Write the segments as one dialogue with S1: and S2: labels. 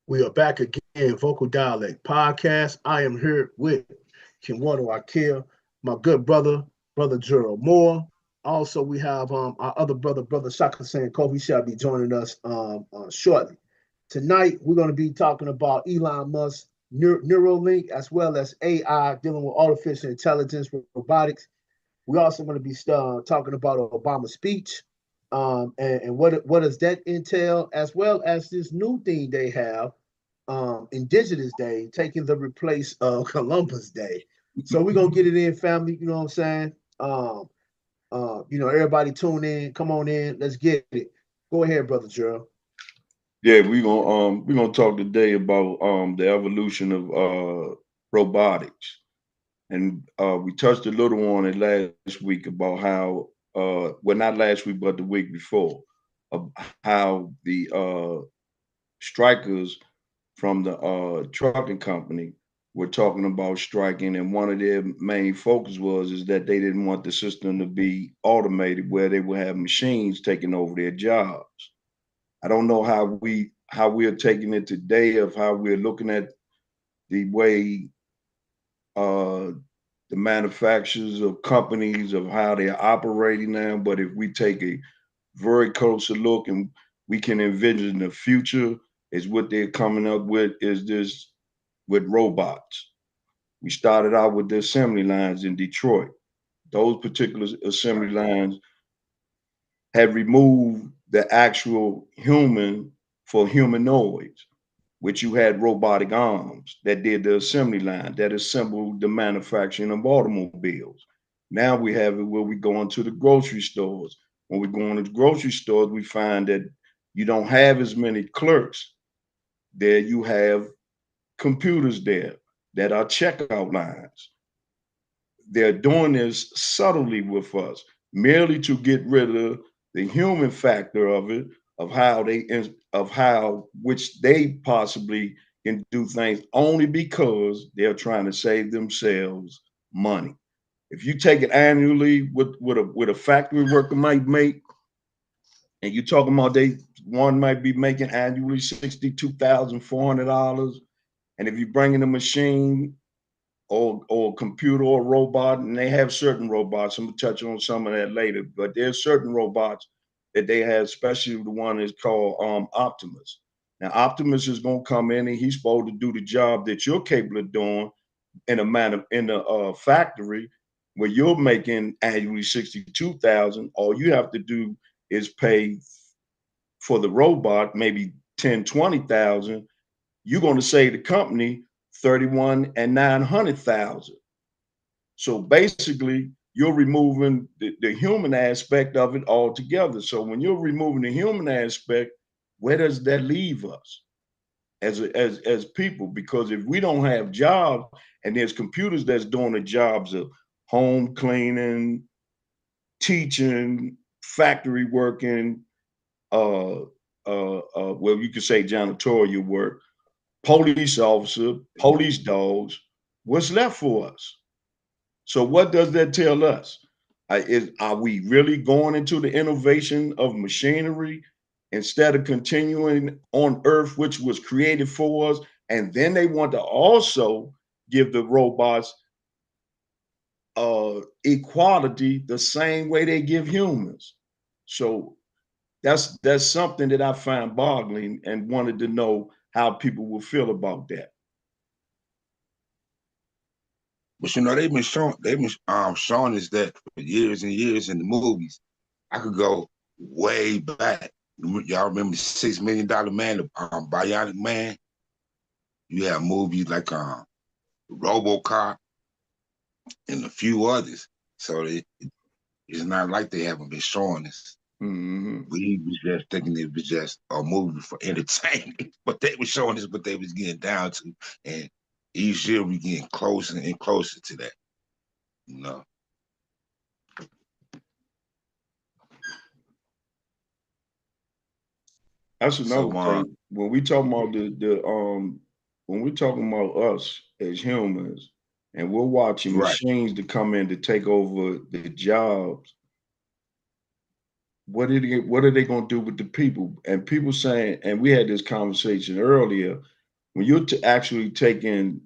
S1: We are back again, Vocal Dialect Podcast. I am here with Kimwado Akil, my good brother, Brother Gerald Moore. Also, we have our other brother, Brother Shaka Kofi, shall be joining us shortly. Tonight, we're going to be talking about Elon Musk, Neuralink, as well as AI, dealing with artificial intelligence, robotics. We're also going to be talking about Obama's speech and what does that entail, as well as this new thing they have, Indigenous Day, taking the replace of Columbus Day. So we're gonna get it in, family. You know what I'm saying? Everybody tune in, come on in, let's get it. Go ahead, Brother Gerald.
S2: Yeah, we're gonna talk today about the evolution of robotics. And we touched a little on it last week about how well, not last week, but the week before, how the strikers from the trucking company were talking about striking, and one of their main focus is that they didn't want the system to be automated, where they would have machines taking over their jobs. I don't know how we're taking it today, of how we're looking at the way uh, the manufacturers of companies, of how they're operating now. But if we take a very closer look, and we can envision the future, is what they're coming up with is this with robots. We started out with the assembly lines in Detroit. Those particular assembly lines had removed the actual human for humanoids, which you had robotic arms that did the assembly line, that assembled the manufacturing of automobiles. Now we have it where we go into the grocery stores. When we go into the grocery stores, we find that you don't have as many clerks there. You have computers there that are checkout lines. They're doing this subtly with us, merely to get rid of the human factor of it, of how which they possibly can do things only because they're trying to save themselves money. If you take it annually, with a factory worker might make, and you're talking about one might be making annually $62,400, and if you bring in a machine or a computer or a robot, and they have certain robots. I'm gonna touch on some of that later, but there's certain robots that they have, especially the one is called Optimus. Now, Optimus is gonna come in and he's supposed to do the job that you're capable of doing in a factory where you're making annually 62,000. All you have to do is pay for the robot maybe 10, 20,000. You're going to save the company 31 and 900,000. So basically, you're removing the human aspect of it altogether. So when you're removing the human aspect, where does that leave us as people? Because if we don't have jobs, and there's computers that's doing the jobs of home cleaning, teaching, factory working, well, you could say janitorial work, police officer, police dogs, what's left for us? So what does that tell us? Are we really going into the innovation of machinery instead of continuing on Earth, which was created for us? And then they want to also give the robots equality the same way they give humans. So that's something that I find boggling, and wanted to know how people will feel about that.
S3: But they've been showing us that for years and years in the movies. I could go way back. Y'all remember the $6 million Man, the Bionic Man? You have movies like RoboCop and a few others. So it's not like they haven't been showing us.
S2: Mm-hmm.
S3: We was just thinking it was just a movie for entertainment, but they were showing us what they was getting down to, and each year we getting closer and closer to that. You know.
S2: That's another
S3: So
S2: thing. When we talk about when we're talking about us as humans, and we're watching
S3: Right.
S2: machines to come in to take over the jobs, what are they going to do with the people? And people saying, and we had this conversation earlier, when you're actually taking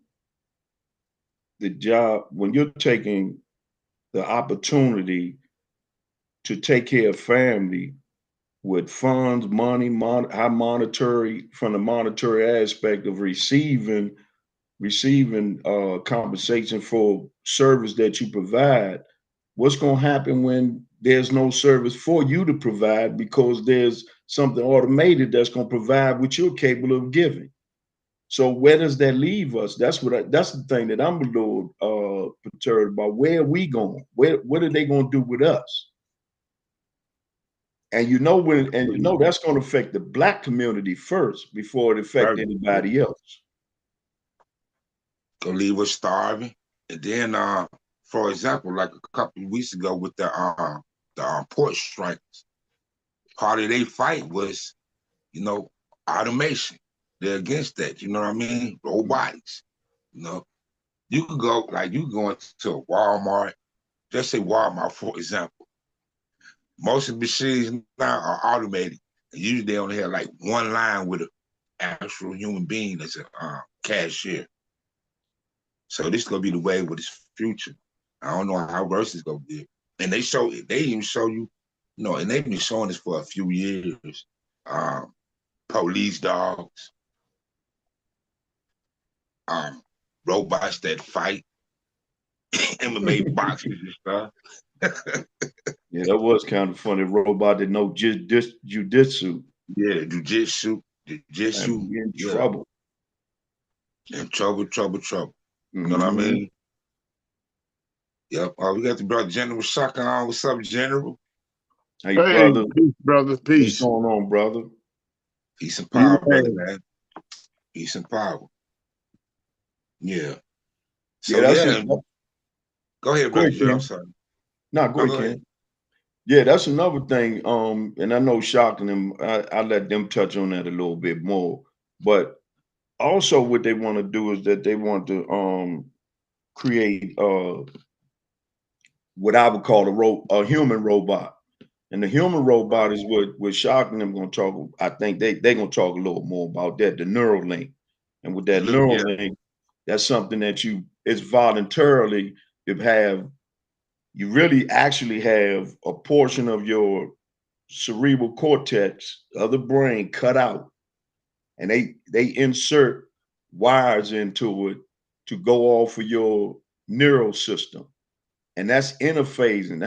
S2: the job, when you're taking the opportunity to take care of family with funds, money, high monetary, from the monetary aspect of receiving compensation for service that you provide, what's going to happen when there's no service for you to provide because there's something automated that's going to provide what you're capable of giving? So where does that leave us? That's the thing that I'm a little perturbed about. Where are we going? What are they going to do with us? And that's going to affect the Black community first before it affect
S3: Right.
S2: anybody else.
S3: Gonna leave us starving. And then, for example, like a couple of weeks ago with the port strikes, part of their fight was, you know, automation. They're against that. You know what I mean? Robotics. You know, you could go into a Walmart. Just say Walmart, for example. Most of the machines now are automated. And usually they only have like one line with an actual human being as a cashier. So this is gonna be the way with this future. I don't know how worse it's gonna be. And they even show you, and they've been showing this for a few years. Um, Police dogs, um, robots that fight, MMA boxers and stuff.
S2: Yeah, that was kind of funny. Robot that know just jujitsu.
S3: Yeah,
S2: And
S3: jujitsu.
S2: we in
S3: Yeah,
S2: trouble.
S3: in trouble, trouble, trouble. You know what I
S2: Mm-hmm.
S3: mean? Yep. We got the brother General Shaka on. What's up, General?
S2: Hey,
S1: Hey,
S2: brother,
S1: peace, brother,
S2: what's
S1: peace.
S2: going on, brother?
S3: Peace and power, brother,
S1: Man,
S3: man. Peace and power. Yeah.
S2: Yeah,
S3: So
S2: that's
S3: yeah, go ahead,
S2: go
S3: brother
S2: ahead,
S3: Joe. I'm
S2: Ken.
S3: sorry.
S2: No, go
S3: No,
S2: ahead,
S3: go ahead.
S2: Ken. Yeah, that's another thing. And I know shocking them. I let them touch on that a little bit more. But also, what they want to do is that they want to create what I would call a human robot. And the human robot is what shocking them going to talk. I think they're going to talk a little more about that, the neuralink. And with that
S3: Yeah.
S2: neuralink, that's something that it's voluntarily to have. You really actually have a portion of your cerebral cortex of the brain cut out, and they insert wires into it to go off of your neural system. And that's interfacing.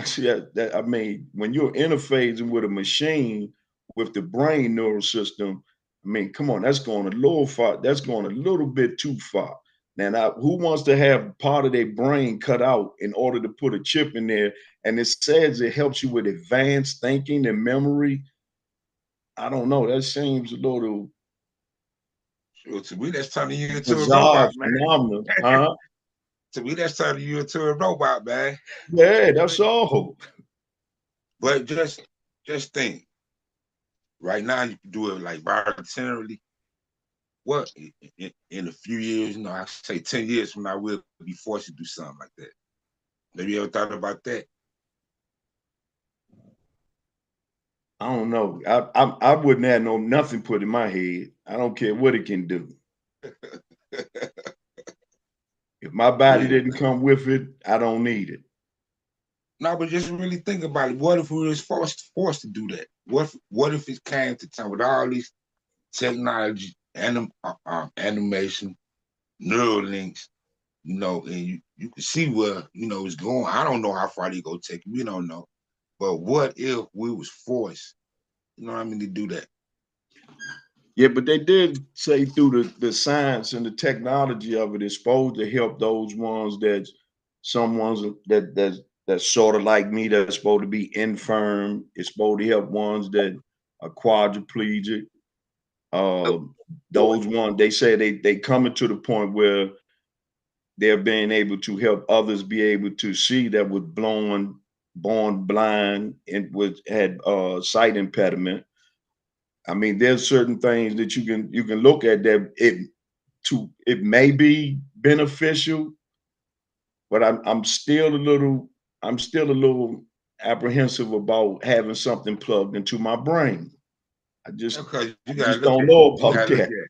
S2: That I mean, when you're interfacing with a machine with the brain neural system, I mean, come on, that's going a little far. That's going a little bit too far. Now, who wants to have part of their brain cut out in order to put a chip in there? And it says it helps you with advanced thinking and memory. I don't know. That seems a little
S3: Sure, to me, that's turning you into a
S2: bizarre
S3: robot, man.
S2: phenomenon, huh?
S3: To me, that's turning you into a robot, man.
S2: Yeah, that's all.
S3: But just think, right now you can do it like voluntarily. What in a few years, I say 10 years from now, we'll be forced to do something like that. Have you ever thought about that?
S2: I don't know. I wouldn't have nothing put in my head. I don't care what it can do. If my body
S3: Yeah.
S2: didn't come with it, I don't need it.
S3: No, but just really think about it. What if we was forced to do that? What if it came to time with all these technology, animation, neural links, and you can see where it's going. I don't know how far they go take it. We don't know. But what if we was forced, what I mean, to do that?
S2: Yeah, but they did say through the science and the technology of it is supposed to help those ones some ones that's sort of like me that's supposed to be infirm. It's supposed to help ones that are quadriplegic. Uh, those ones they say they coming to the point where they're being able to help others be able to see that was born blind and had sight impediment. I mean, there's certain things that you can look at that it may be beneficial, but I'm still a little apprehensive about having something plugged into my brain. I just
S3: Because you
S2: I
S3: gotta
S2: just
S3: look
S2: don't
S3: at
S2: know
S3: you
S2: about
S3: gotta look
S2: that.
S3: at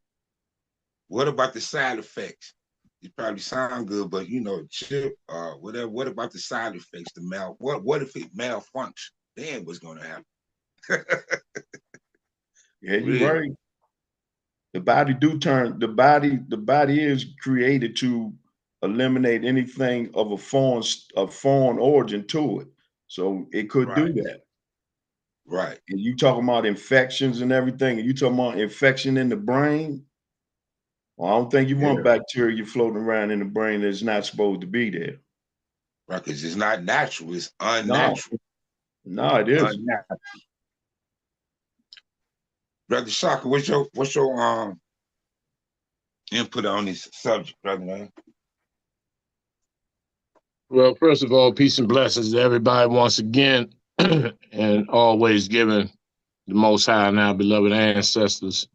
S3: what about the side effects? It probably sound good, but you know, chip, whatever. What about the side effects? What if it malfunctions? Then what's gonna happen?
S2: Yeah, you're
S3: Real.
S2: right. The body is created to eliminate anything of a foreign origin to it. So it could
S3: Right.
S2: do that.
S3: Right.
S2: And you talking about infections and everything, and you talking about infection in the brain. Well, I don't think you want
S3: Yeah.
S2: bacteria floating around in the brain that's not supposed to be there.
S3: Right. Because it's not natural. It's
S2: No,
S3: unnatural.
S2: no, it isn't.
S3: Unnatural. Brother Shaka, what's your input on this subject, brother man?
S4: Well, first of all, peace and blessings to everybody once again, and always giving the Most High and our beloved ancestors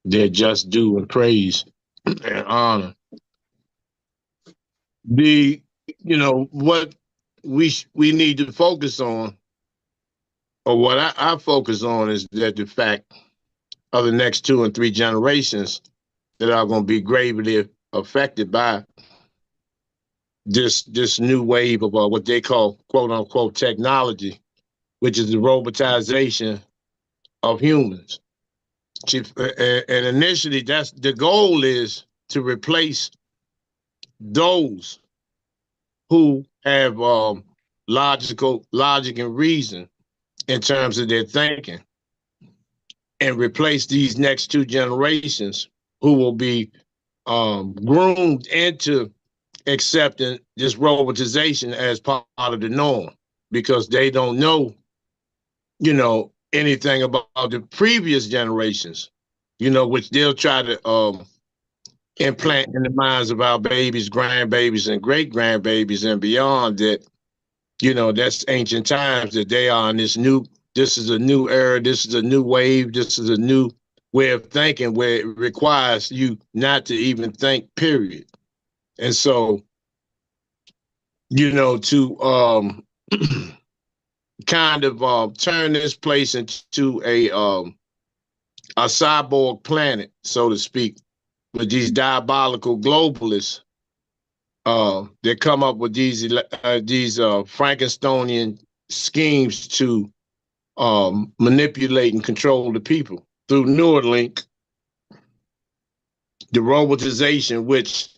S4: their just due and praise and honor. What we need to focus on, or what I focus on, is that the fact of the next 2 and 3 generations that are going to be gravely affected by this new wave of what they call quote unquote technology, which is the robotization of humans. And initially, that's the goal, is to replace those who have logic and reason in terms of their thinking, and replace these next 2 generations who will be groomed into accepting this robotization as part of the norm, because they don't know, anything about the previous generations, which they'll try to implant in the minds of our babies, grandbabies, and great grandbabies and beyond, that, that's ancient times, that they are in this is a new era, this is a new wave, this is a new way of thinking where it requires you not to even think, period. And so, to kind of turn this place into a cyborg planet, so to speak, with these diabolical globalists that come up with these Frankensteinian schemes to manipulate and control the people through Neuralink, the robotization, which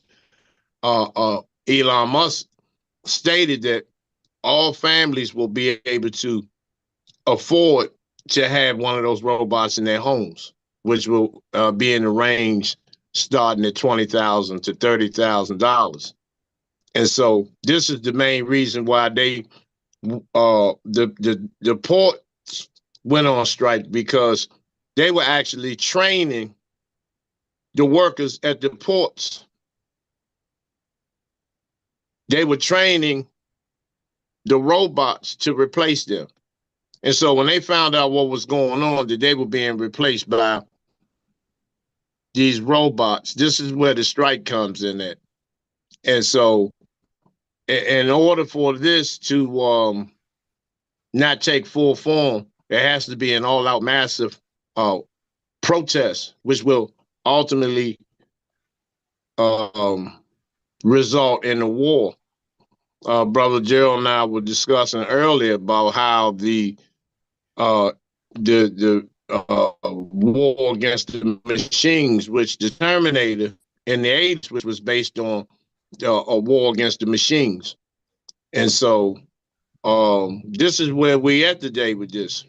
S4: Elon Musk stated that all families will be able to afford to have one of those robots in their homes, which will be in the range starting at $20,000 to $30,000. And so this is the main reason why the ports went on strike, because they were actually training the workers at the ports. They were training the robots to replace them. And so when they found out what was going on, that they were being replaced by these robots, this is where the strike comes in at. And so in order for this to not take full form, there has to be an all-out massive protest, which will ultimately result in a war. Brother Gerald and I were discussing earlier about how the war against the machines, which the Terminator in the 80s, which was based on a war against the machines. And so this is where we at today with this.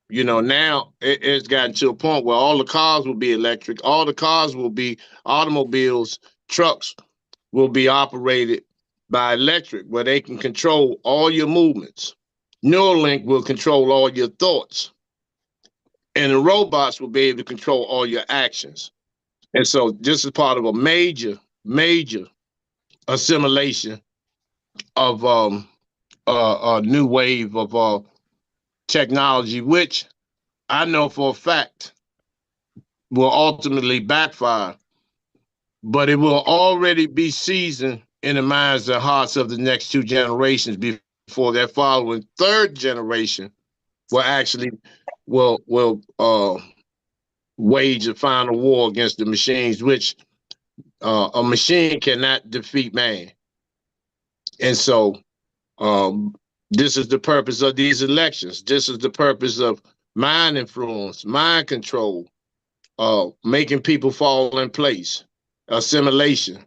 S4: Now it's gotten to a point where all the cars will be electric, all the cars will be automobiles, trucks will be operated by electric, where they can control all your movements. Neuralink will control all your thoughts, and the robots will be able to control all your actions. And so this is part of a major assimilation of a new wave of technology, which I know for a fact will ultimately backfire but it will already be seasoned in the minds and hearts of the next two generations before that following third generation will actually will wage a final war against the machines, which a machine cannot defeat man. And so this is the purpose of these elections. This is the purpose of mind influence, mind control, making people fall in place, assimilation.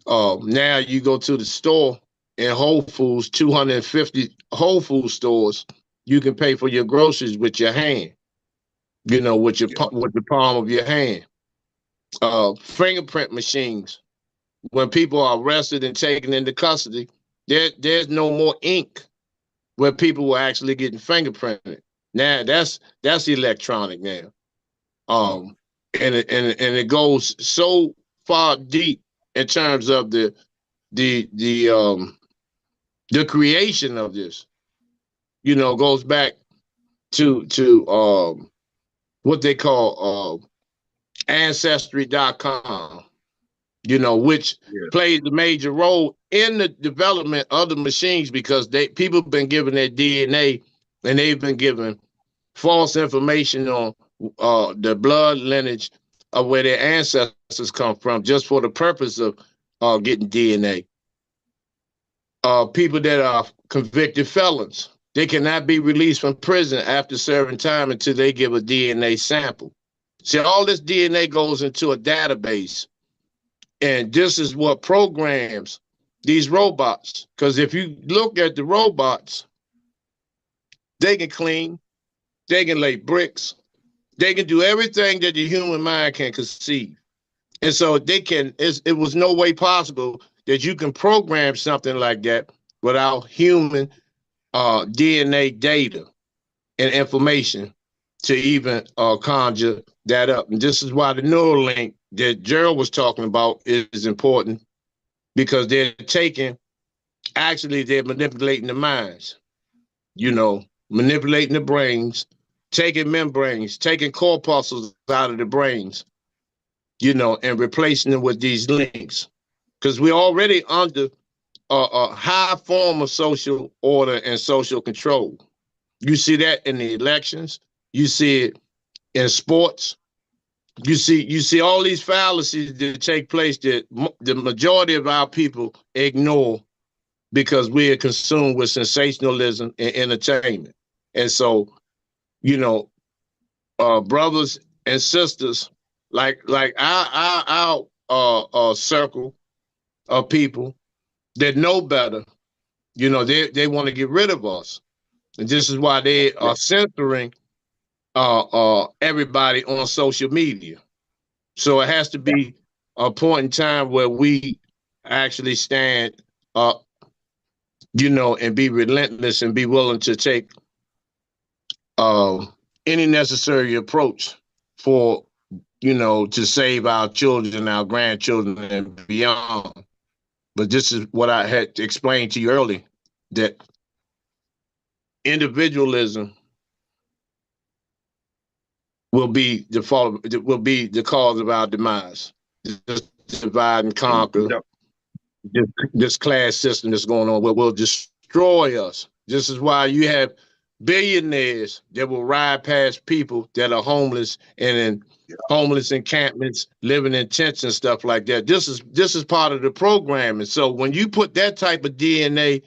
S4: Now you go to the store in Whole Foods, 250 Whole Foods stores, you can pay for your groceries with your hand, with with the palm of your hand. Fingerprint machines. When people are arrested and taken into custody, there's no more ink where people were actually getting fingerprinted. Now that's electronic now. And it goes so far deep in terms of the creation of this. Goes back to what they call ancestry.com, which plays a major role in the development of the machines, because people have been given their DNA and they've been given false information on the blood lineage of where their ancestors come from, just for the purpose of getting DNA. People that are convicted felons, they cannot be released from prison after serving time until they give a DNA sample. See, all this DNA goes into a database, and this is what programs these robots. Because if you look at the robots, they can clean, they can lay bricks, they can do everything that the human mind can conceive. And so it was no way possible that you can program something like that without human DNA data and information to even conjure that up. And this is why the neuralink that Gerald was talking about is important, because they're manipulating the minds, manipulating the brains, taking membranes, taking corpuscles out of the brains, and replacing them with these links. Because we're already under a high form of social order and social control. You see that in the elections. You see it in sports. You see all these fallacies that take place that the majority of our people ignore, because we are consumed with sensationalism and entertainment. And so, brothers and sisters, like our circle of people that know better, they want to get rid of us. And this is why they are censoring everybody on social media. So it has to be a point in time where we actually stand up, and be relentless and be willing to take any necessary approach for, to save our children, our grandchildren, and beyond. But this is what I had to explain to you earlier, that individualism will be the cause of our demise. Just divide and conquer. This class system that's going on will destroy us. This is why you have billionaires that will ride past people that are homeless and in homeless encampments, living in tents and stuff like that. This is part of the program. And so when you put that type of DNA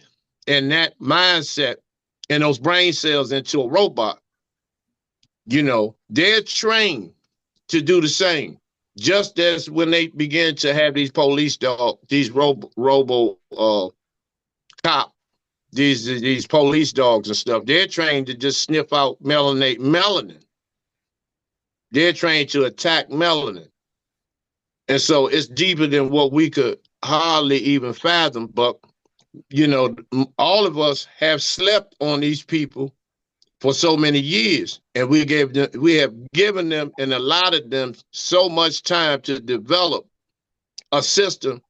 S4: and that mindset and those brain cells into a robot, they're trained to do the same. Just as when they begin to have these police dogs, these robo cop, these police dogs and stuff, they're trained to just sniff out melanin. They're trained to attack melanin. And so it's deeper than what we could hardly even fathom. But, all of us have slept on these people for so many years, and we have given them and allotted them so much time to develop a system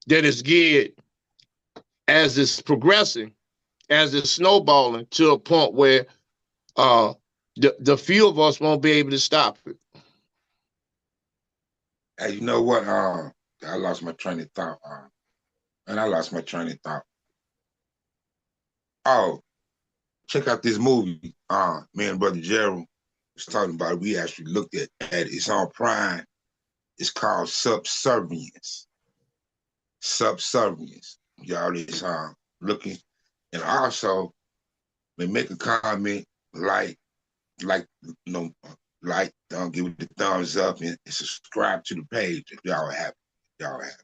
S4: that is geared, as it's progressing, as it's snowballing, to a point where the few of us won't be able to stop it.
S3: Hey, you know what? I lost my train of thought. And I lost my train of thought. Oh, check out this movie. Me and Brother Gerald was talking about it. We actually looked at it. It's on Prime. It's called Subservience. Subservience. Y'all is looking. And also, they make a comment like, you know, like, give it the thumbs up and subscribe to the page if y'all have it. Y'all have it.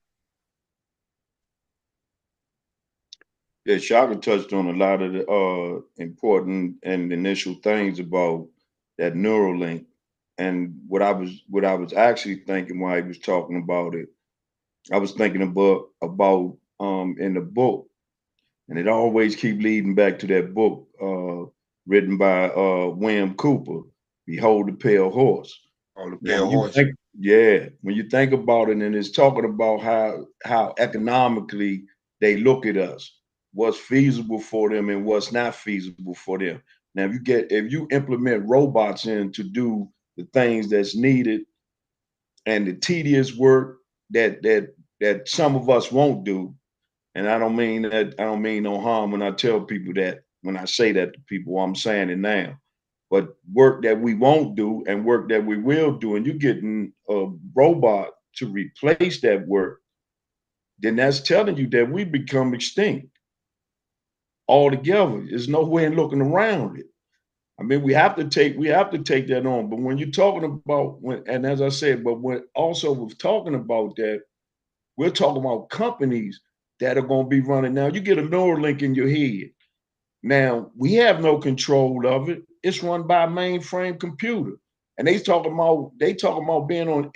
S2: Yeah, Shaka touched on a lot of the important and initial things about that neuralink. And what I was actually thinking while he was talking about it, I was thinking about in the book, and it always keep leading back to that book written by William Cooper, Behold the Pale Horse.
S3: Oh, the
S2: Now,
S3: pale horse.
S2: when you think about it, and it's talking about how economically they look at us, what's feasible for them and what's not feasible for them. Now, if you implement robots in to do the things that's needed and the tedious work that some of us won't do, and I don't mean no harm when I tell people that, when I say that to people, I'm saying it now. But work that we won't do and work that we will do, and you're getting a robot to replace that work, then that's telling you that we become extinct altogether. There's no way in looking around it. I mean, we have to take that on. But when you're talking about and as I said, but when also we're talking about that, we're talking about companies that are going to be running. Now, you get a Neuralink in your head. Now, we have no control of it. It's run by a mainframe computer. And they talking about being on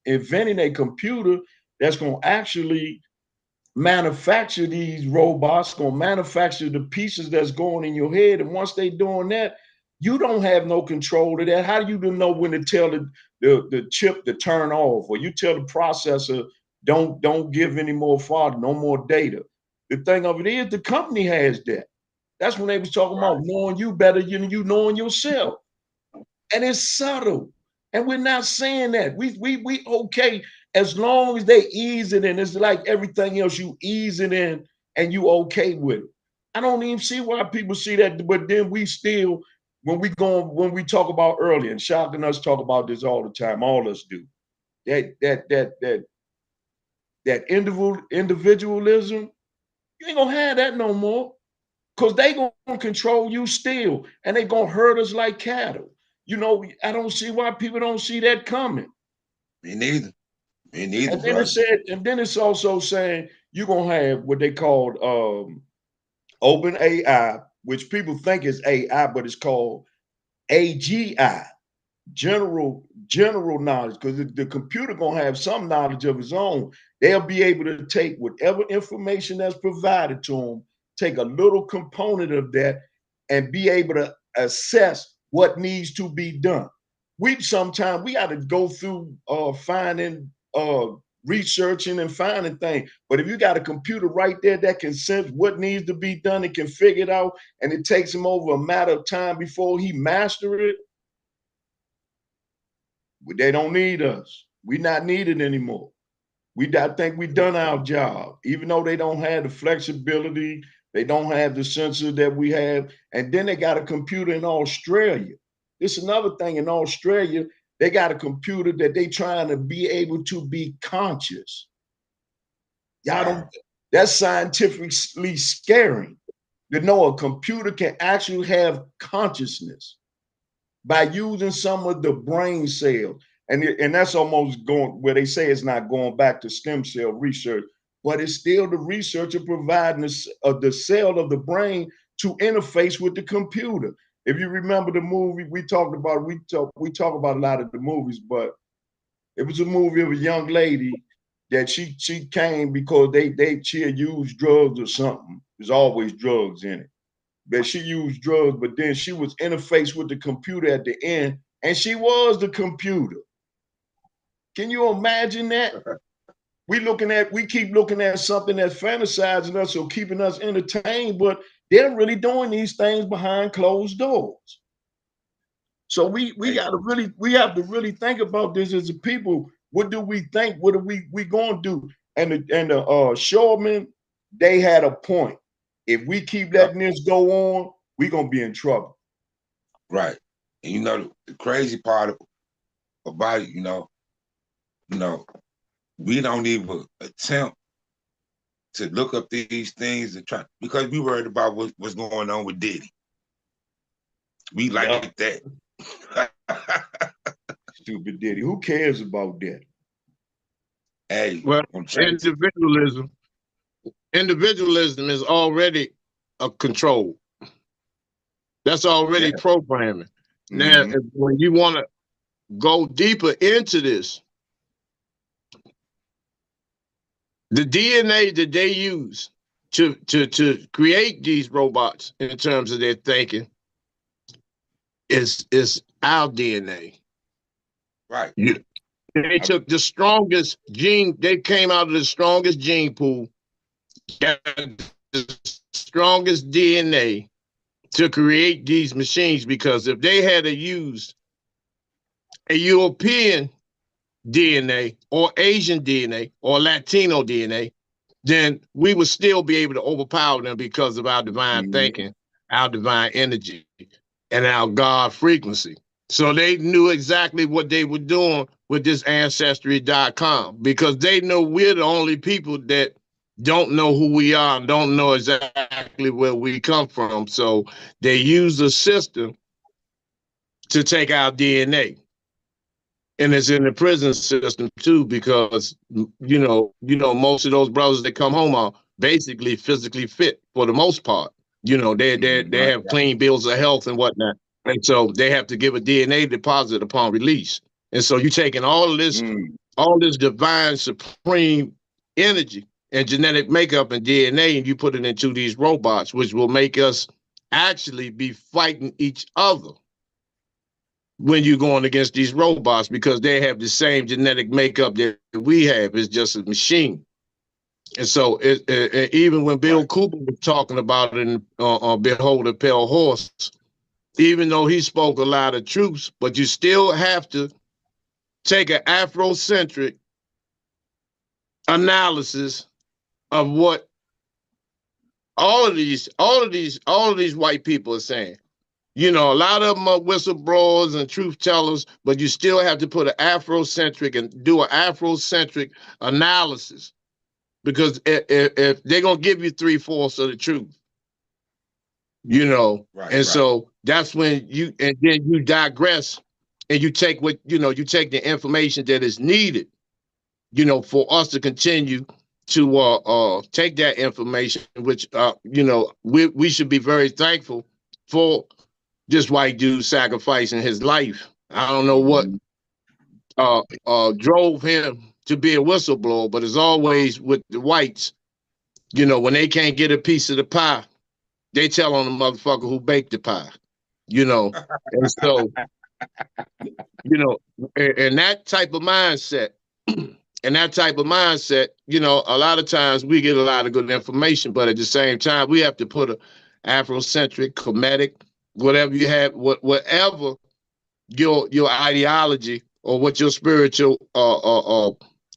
S2: inventing a computer that's going to actually manufacture these robots, going to manufacture the pieces that's going in your head. And once they doing that, you don't have no control of that. How do you know when to tell the chip to turn off, or you tell the processor don't give any more fodder, no more data? The thing of it is, the company has that. That's when they was talking about knowing you better than you knowing yourself. And it's subtle. And we're not saying that. We okay as long as they ease it in. It's like everything else, you ease it in and you okay with it. I don't even see why people see that, but then we still, when we talk about earlier, and Shock and us talk about this all the time, all us do. That individualism, you ain't gonna have that no more. Because they gonna control you still, and they gonna hurt us like cattle. You know, I don't see why people don't see that coming.
S3: Me neither. Me neither,
S2: And then
S3: brother.
S2: it's also saying you're gonna have what they called open AI, which people think is AI, but it's called AGI, general knowledge, because the computer gonna have some knowledge of its own. They'll be able to take whatever information that's provided to them, take a little component of that, and be able to assess what needs to be done. Sometimes we got to go through finding researching and finding things. But if you got a computer right there that can sense what needs to be done, it can figure it out, and it takes him over a matter of time before he master it, they don't need us. We're not needed anymore. I think we done our job, even though they don't have the flexibility, they don't have the sensor that we have. And then they got a computer in Australia. This is another thing in Australia. They got a computer that they trying to be able to be conscious. Y'all don't. That's scientifically scary to know a computer can actually have consciousness by using some of the brain cells. And that's almost going where they say it's not going back to stem cell research, but it's still the researcher providing the cell of the brain to interface with the computer. If you remember the movie we talked about, we talk about a lot of the movies, but it was a movie of a young lady that she came because she had used drugs or something. There's always drugs in it. But she used drugs, but then she was interfaced with the computer at the end, and she was the computer. Can you imagine that? We keep looking at something that's fantasizing us or keeping us entertained, but they're really doing these things behind closed doors. So we have to really think about this as a people. What do we think? What are we gonna do? And the Shoremen, they had a point. If we keep letting this go on, we're gonna be in trouble.
S3: Right. And you know the crazy part about it, you know, we don't even attempt to look up these things and try, because we worried about what's going on with Diddy. We like that.
S2: Stupid Diddy. Who cares about that?
S3: Hey,
S4: well, individualism is already a control. That's already programming. Now, when you want to go deeper into this, the DNA that they use to create these robots in terms of their thinking is our DNA.
S3: Right.
S4: They took the strongest gene, they came out of the strongest gene pool, got the strongest DNA to create these machines, because if they had used a European DNA or Asian DNA or Latino DNA, then we would still be able to overpower them because of our divine thinking, our divine energy, and our God frequency. So they knew exactly what they were doing with this Ancestry.com, because they know we're the only people that don't know who we are and don't know exactly where we come from. So they use the system to take our DNA. And it's in the prison system too, because most of those brothers that come home are basically physically fit for the most part. They have clean bills of health and whatnot, and so they have to give a DNA deposit upon release. And so you're taking all of this, all this divine supreme energy and genetic makeup and DNA, and you put it into these robots, which will make us actually be fighting each other when you're going against these robots, because they have the same genetic makeup that we have. It's just a machine. And so even when Bill Cooper was talking about it in Behold a Pale Horse, even though he spoke a lot of truths, but you still have to take an Afrocentric analysis of what all of these white people are saying. A lot of them are whistleblowers and truth tellers, but you still have to put an Afrocentric and do an Afrocentric analysis, because if they're going to give you 3/4 of the truth, so that's when then you digress and you take you take the information that is needed, for us to continue to take that information, which, we should be very thankful for this white dude sacrificing his life. I don't know what drove him to be a whistleblower, but as always with the whites, when they can't get a piece of the pie, they tell on the motherfucker who baked the pie, and so, and that type of mindset, a lot of times we get a lot of good information, but at the same time, we have to put a Afrocentric, Kemetic, whatever you have, whatever your ideology or what your spiritual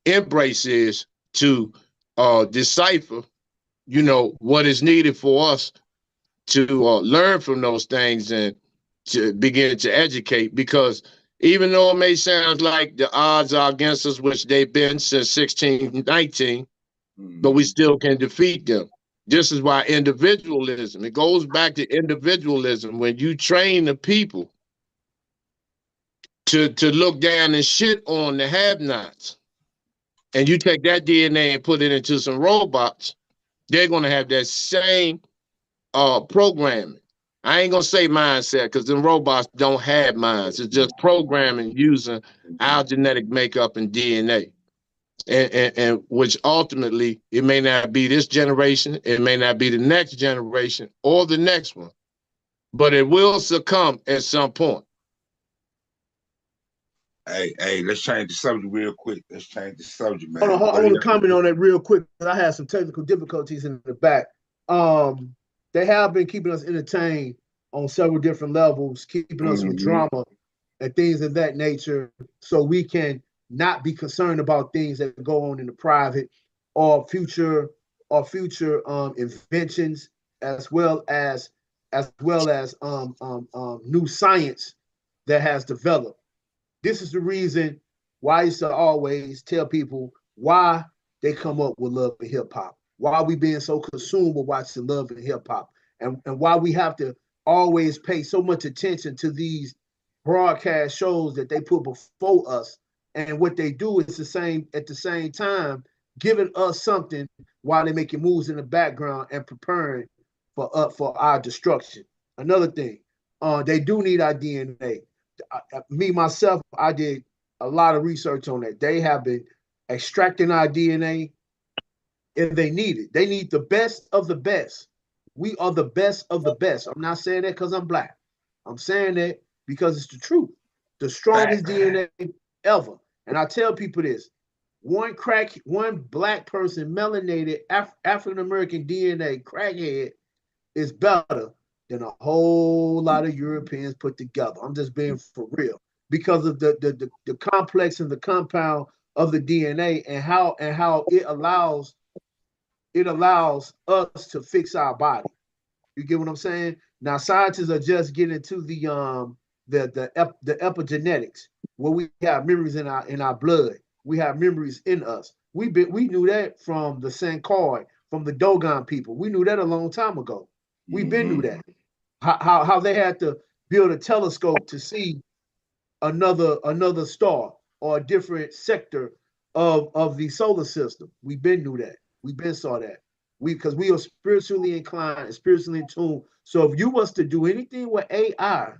S4: embrace is, to decipher, what is needed for us to learn from those things and to begin to educate. Because even though it may sound like the odds are against us, which they've been since 1619, but we still can defeat them. This is why individualism, it goes back to individualism. When you train the people to look down and shit on the have-nots, and you take that DNA and put it into some robots, they're going to have that same programming. I ain't going to say mindset, because them robots don't have minds. It's just programming using our genetic makeup and DNA. And which ultimately, it may not be this generation, it may not be the next generation or the next one, but it will succumb at some point.
S3: Hey, let's change the subject real quick. Let's change the subject, man.
S1: I want to comment on that real quick. I had some technical difficulties in the back. They have been keeping us entertained on several different levels, keeping us with drama and things of that nature, so we can not be concerned about things that go on in the private or future inventions, as well as new science that has developed. This is the reason why I used to always tell people why they come up with love and hip hop, why we being so consumed with watching love and hip hop, and why we have to always pay so much attention to these broadcast shows that they put before us. And what they do is the same at the same time, giving us something while they're making moves in the background and preparing for our destruction. Another thing, they do need our DNA. Me myself, I did a lot of research on that. They have been extracting our DNA if they need it. They need the best of the best. We are the best of the best. I'm not saying that because I'm black. I'm saying that because it's the truth. The strongest DNA ever. And I tell people this: one black person, melanated African American DNA crackhead is better than a whole lot of Europeans put together. I'm just being for real because of the complex and the compound of the DNA and how it allows us to fix our body. You get what I'm saying? Now scientists are just getting to the epigenetics, where we have memories in our blood. We have memories in us. We knew that from the Sankoi, from the Dogon people. We knew that a long time ago. We've been knew that. How they had to build a telescope to see another star or a different sector of the solar system. We've been knew that. We've been saw that. Because we are spiritually inclined and spiritually in tune. So if you was to do anything with AI,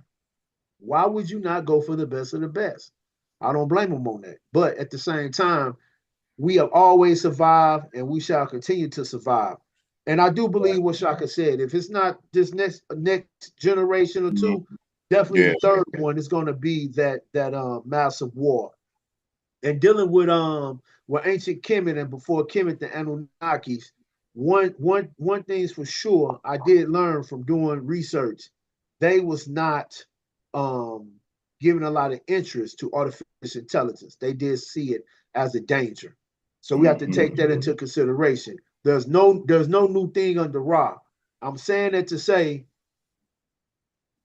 S1: why would you not go for the best of the best? I don't blame them on that. But at the same time, we have always survived and we shall continue to survive. And I do believe what Shaka said. If it's not this next generation or two, definitely the third one is going to be that massive war. And dealing with ancient Kemet and before Kemet, the Anunnakis, one thing's for sure, I did learn from doing research. They was not giving a lot of interest to artificial intelligence. They did see it as a danger. So we have to take that into consideration. There's no new thing under Ra. I'm saying that to say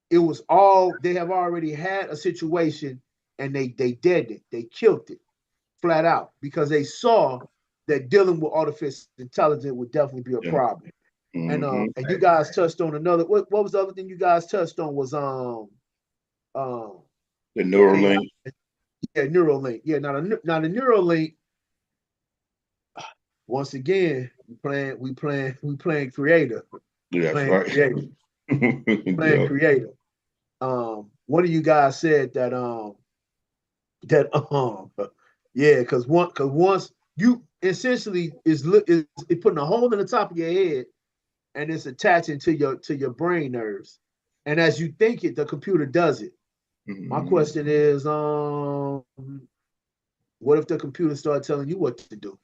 S1: it was all they have already had a situation and they dead it. They killed it flat out because they saw that dealing with artificial intelligence would definitely be a problem. And you guys touched on another. What was the other thing you guys touched on was
S2: the neuralink.
S1: Yeah, neuralink. Yeah, now the neuralink. Once again, we playing creator.
S2: Yeah, that's right.
S1: Playing creator. One of you guys said that yeah, because once you essentially is putting a hole in the top of your head and it's attaching to your brain nerves, and as you think it, the computer does it. My question is, what if the computer started telling you what to do?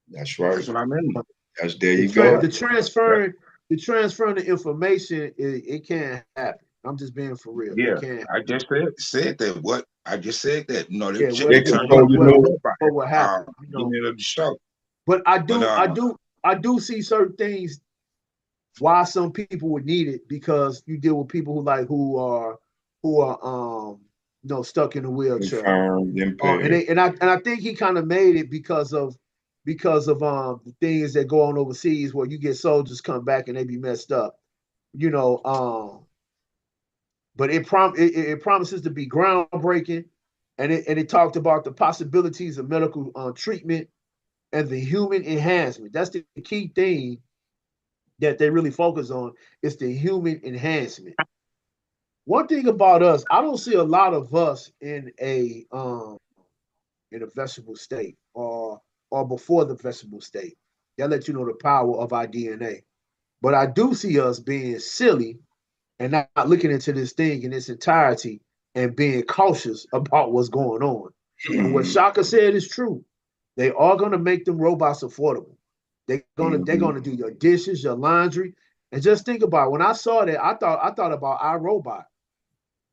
S2: That's right.
S3: That's what I mean.
S2: That's there you go.
S1: The transferring the information, it can't happen. I'm just being for real.
S3: Yeah, I just said that. What I just said that. You know,
S1: yeah,
S3: what happened? Beginning of the show.
S1: But I do see certain things why some people would need it, because you deal with people who are stuck in a wheelchair. And I think he kind of made it because of the things that go on overseas where you get soldiers come back and they be messed up. But it promises to be groundbreaking, and it talked about the possibilities of medical treatment and the human enhancement. That's the key thing that they really focus on, is the human enhancement. One thing about us, I don't see a lot of us in a vegetable state or before the vegetable state. That let you know the power of our DNA. But I do see us being silly and not looking into this thing in its entirety and being cautious about what's going on. And what Shaka said is true. They are going to make them robots affordable. They're gonna do your dishes, your laundry, and just think about it. When I saw that, I thought about our robot.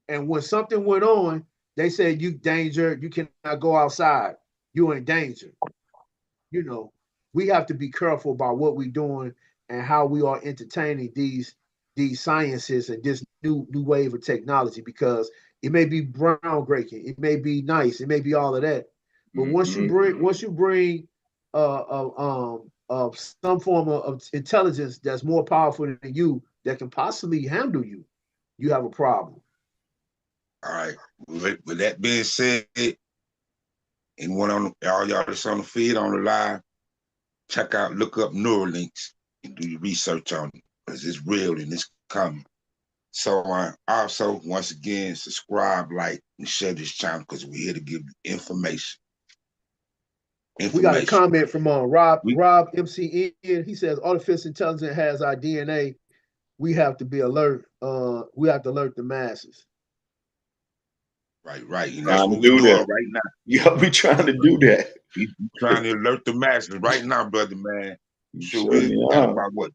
S1: And when something went on, they said, "You danger, you cannot go outside." you're in danger. You know, we have to be careful about what we're doing and how we are entertaining these sciences and this new wave of technology, because it may be groundbreaking, it may be nice, it may be all of that, but once you bring some form of intelligence that's more powerful than you, that can possibly handle you, you have a problem.
S3: All right. With that being said, and one on all y'all that's on the feed on the live, look up Neuralinks and do your research on it, because it's real and it's coming. So also, once again, subscribe, like, and share this channel, because we're here to give you information.
S1: We got a comment from Rob MCN. He says artificial intelligence has our DNA. We have to be alert. We have to alert the masses.
S3: Right. And that's what we're doing right now.
S2: Yeah, we trying to do that.
S3: We trying to alert the masses right now, brother, man. Sure, we got about, what,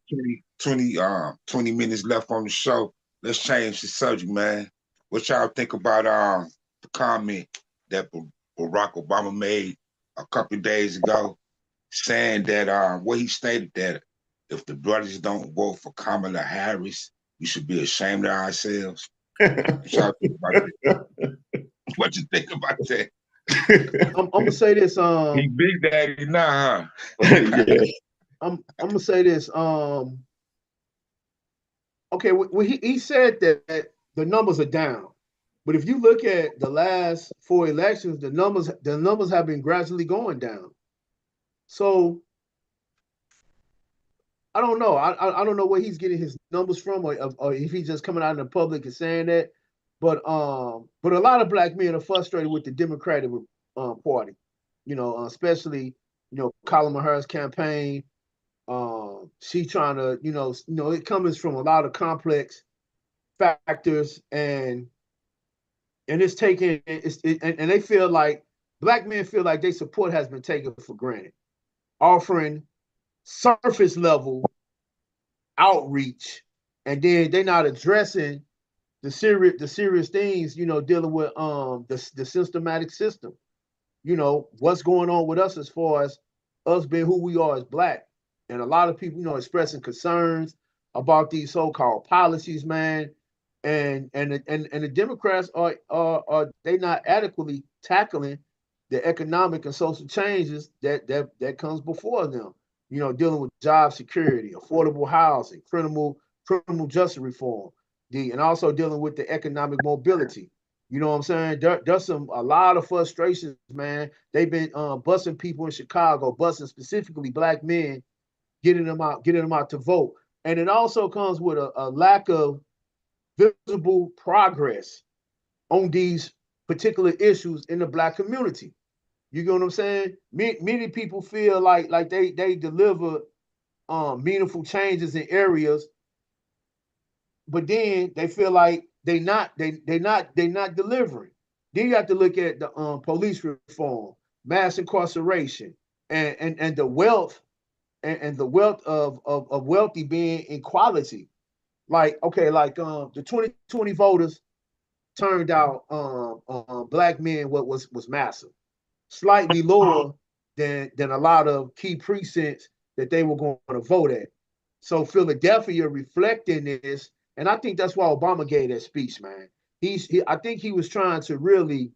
S3: 20 minutes left on the show. Let's change the subject, man. What y'all think about the comment that Barack Obama made a couple of days ago, saying that what he stated, that if the brothers don't vote for Kamala Harris, we should be ashamed of ourselves. What y'all think about that? What you think about that?
S1: I'm gonna say this.
S3: He big daddy now, huh?
S2: Yeah.
S1: I'm gonna say this. Okay, when he said that the numbers are down, but if you look at the last 4 elections, the numbers have been gradually going down. So I don't know. I don't know where he's getting his numbers from, or if he's just coming out in the public and saying that. But a lot of black men are frustrated with the Democratic Party. You know, especially Kamala Harris' campaign. She trying to it comes from a lot of complex factors, and it's taken and they feel like black men feel like their support has been taken for granted, offering surface level outreach, and then they're not addressing the serious things, dealing with the systematic system. What's going on with us as far as us being who we are as black. And a lot of people, expressing concerns about these so-called policies, man. And the Democrats are they not adequately tackling the economic and social changes that comes before them. Dealing with job security, affordable housing, criminal justice reform, and also dealing with the economic mobility. You know what I'm saying? There's a lot of frustrations, man. They've been busing people in Chicago, busing specifically black men, getting them out to vote. And it also comes with a lack of visible progress on these particular issues in the black community. You get what I'm saying? Many people feel like they deliver meaningful changes in areas, but then they feel like they're not delivering. Then you have to look at the police reform, mass incarceration, and the wealth and the wealth of wealthy being inequality. Like, okay, like the 2020 voters turned out black men what was massive, slightly lower than a lot of key precincts that they were going to vote at. So Philadelphia reflecting this, and I think that's why Obama gave that speech, man. I think he was trying to really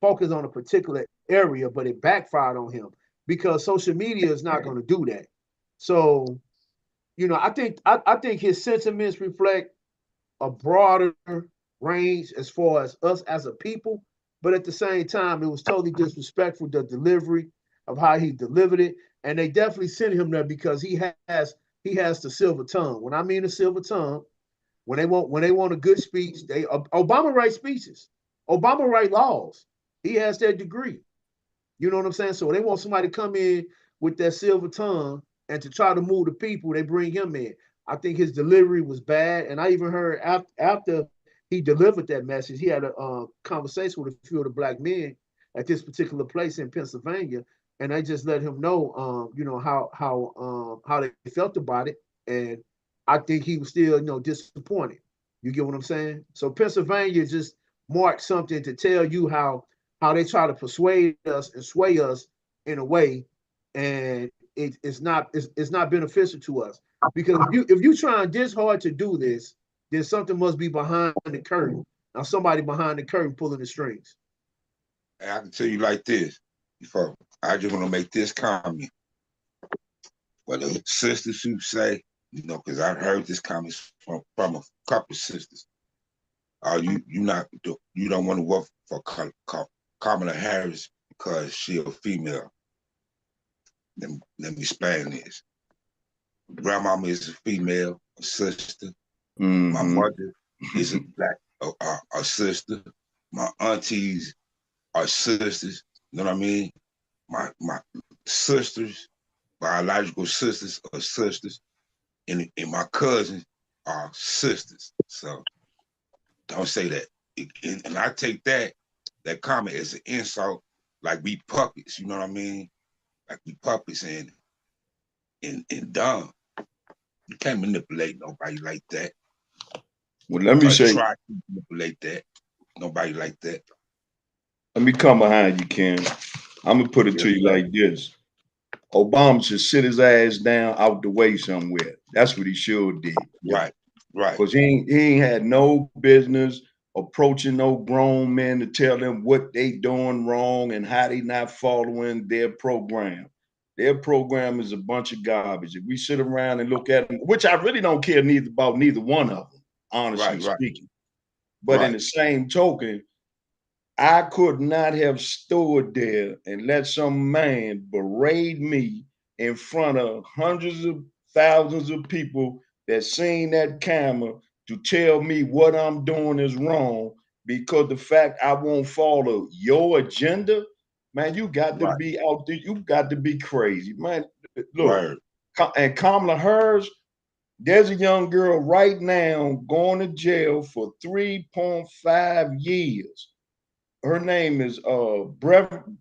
S1: focus on a particular area, but it backfired on him because social media is not going to do that. So, I think his sentiments reflect a broader range as far as us as a people, but at the same time, it was totally disrespectful, the delivery of how he delivered it, and they definitely sent him there because he has the silver tongue. When I mean the silver tongue, when they want a good speech, Obama writes speeches, Obama writes laws. He has that degree. You know what I'm saying? So they want somebody to come in with that silver tongue and to try to move the people, they bring him in. I think his delivery was bad, and I even heard after he delivered that message, he had a conversation with a few of the black men at this particular place in Pennsylvania, and they just let him know, how they felt about it, and I think he was still, disappointed. You get what I'm saying? So Pennsylvania just marked something to tell you how they try to persuade us and sway us in a way, and it's not beneficial to us. Because if you trying this hard to do this, then something must be behind the curtain. Now somebody behind the curtain pulling the strings.
S3: And I can tell you like this. Before I just want to make this comment. Well, the sisters who say, because I've heard this comment from a couple of sisters. You don't want to work for Kamala Harris because she a female. Let me explain this. Grandmama is a female, a sister. My mother is a black a sister. My aunties are sisters. You know what I mean? My sisters, biological sisters, are sisters, and my cousins are sisters. So don't say that. And I take that comment as an insult, like we puppets. You know what I mean? Like we puppets and dumb. You can't manipulate nobody like that.
S2: Well, let me say,
S3: try to manipulate that. Nobody like that.
S2: let me come behind you, Ken. I'm gonna put it to you
S3: Sir.
S2: like this. Obama should sit his ass down out the way somewhere. That's what he should did.
S3: Right.
S2: Because he ain't had no business approaching no grown men to tell them what they doing wrong and how they not following their program. Their program is a bunch of garbage. If we sit around and look at them, which I really don't care about neither one of them, honestly speaking. But in the same token, I could not have stood there and let some man berate me in front of hundreds of thousands of people that seen that camera to tell me what I'm doing is wrong because the fact I won't follow your agenda, man, you got to be out there. You got to be crazy, man. Look, and Kamala Harris, there's a young girl right now going to jail for 3.5 years. Her name is Breland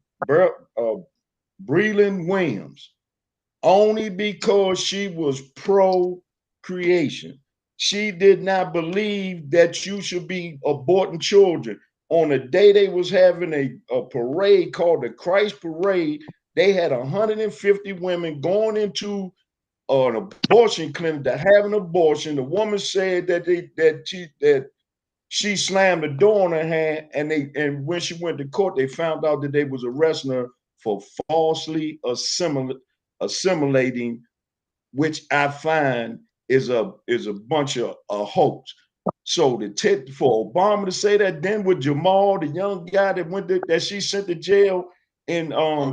S2: Williams, only because she was pro-creation. She did not believe that you should be aborting children. On a day they was having a parade called the Christ Parade, they had 150 women going into an abortion clinic to have an abortion. The woman said that she slammed the door on her hand, and when she went to court, they found out that they was arresting her for falsely assimilating, which I find is a bunch of a hoax. So for Obama to say that, then with Jamal, the young guy that she sent to jail in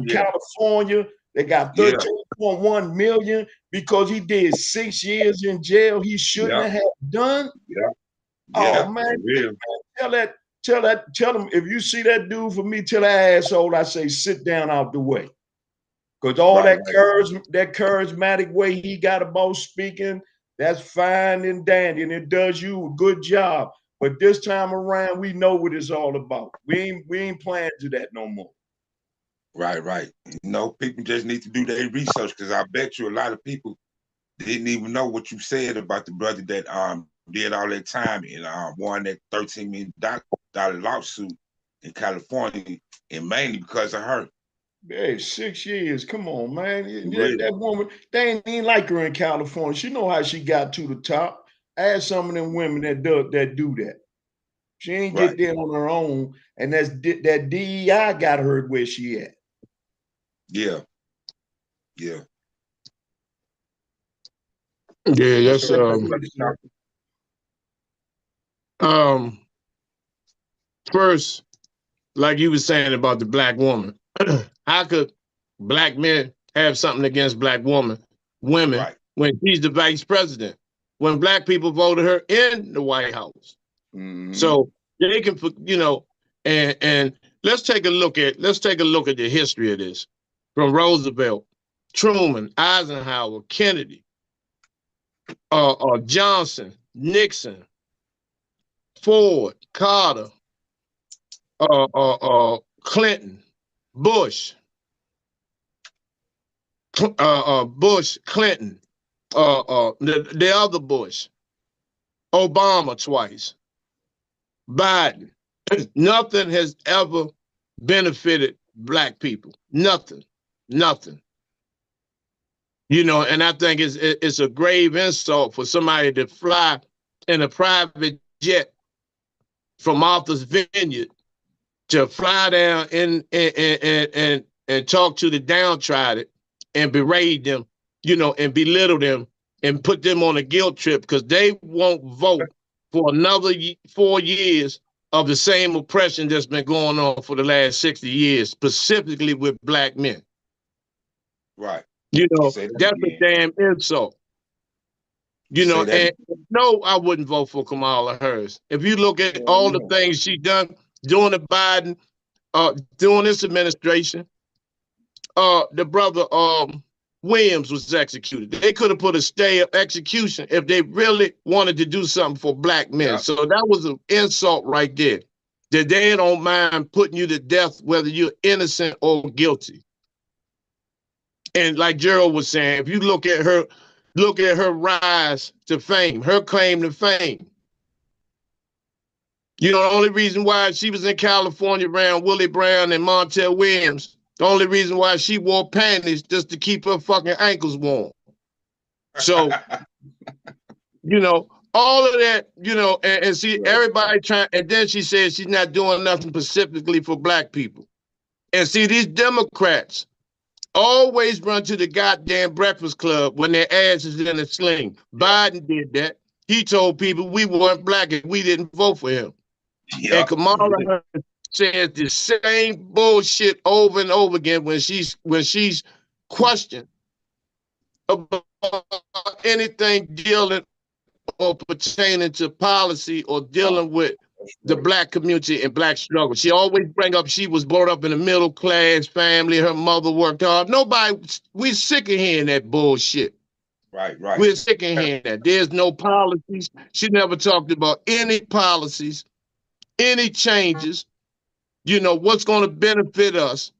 S2: California, they got 13.1 million because he did 6 years in jail. He shouldn't have done. Oh man, tell him if you see that dude for me, tell that asshole I say sit down out the way. Because all that charismatic way he got about speaking, that's fine and dandy, and it does you a good job. But this time around, we know what it's all about. We ain't playing to that no more.
S3: Right. People just need to do their research because I bet you a lot of people didn't even know what you said about the brother that did all that time and won that $13 million lawsuit in California, and mainly because of her.
S2: Hey, 6 years. Come on, man. That woman, they ain't even like her in California. She know how she got to the top. Ask some of them women that do that. She ain't get there on her own, and that DEI got her where she at.
S3: Yeah.
S4: Yeah, that's first, like you were saying about the black woman, how could black men have something against black women when she's the vice president? When black people voted her in the White House, so they can, and let's take a look at the history of this from Roosevelt, Truman, Eisenhower, Kennedy, Johnson, Nixon, Ford, Carter, Clinton, Bush, Clinton, the other Bush, Obama twice, Biden. Nothing has ever benefited black people. Nothing. Nothing. You know, and I think it's a grave insult for somebody to fly in a private jet from Martha's Vineyard to fly down and talk to the downtrodden and berate them, you know, and belittle them and put them on a guilt trip because they won't vote for another 4 years of the same oppression that's been going on for the last 60 years, specifically with black men.
S3: Right.
S4: You know, that's a damn insult. You know, and no, I wouldn't vote for Kamala Harris. If you look at all the things she done during the Biden, during this administration, the brother Williams was executed. They could have put a stay of execution if they really wanted to do something for black men. So that was an insult right there. That they don't mind putting you to death whether you're innocent or guilty. And like Gerald was saying, if you look at her rise to fame, her claim to fame. You know, the only reason why she was in California around Willie Brown and Montel Williams, the only reason why she wore panties just to keep her fucking ankles warm. So, you know, all of that, you know, and see everybody trying, and then she says she's not doing nothing specifically for black people. And see, these Democrats always run to the goddamn Breakfast Club when their ass is in a sling. Biden did that. He told people we weren't black and we didn't vote for him. And Kamala Harris says the same bullshit over and over again when she's questioned about anything dealing or pertaining to policy or dealing with the black community and black struggle. She always bring up she was brought up in a middle class family. Her mother worked hard. We're sick of hearing that bullshit.
S3: Right.
S4: We're sick of hearing that. There's no policies. She never talked about any policies, any changes, you know, what's going to benefit us.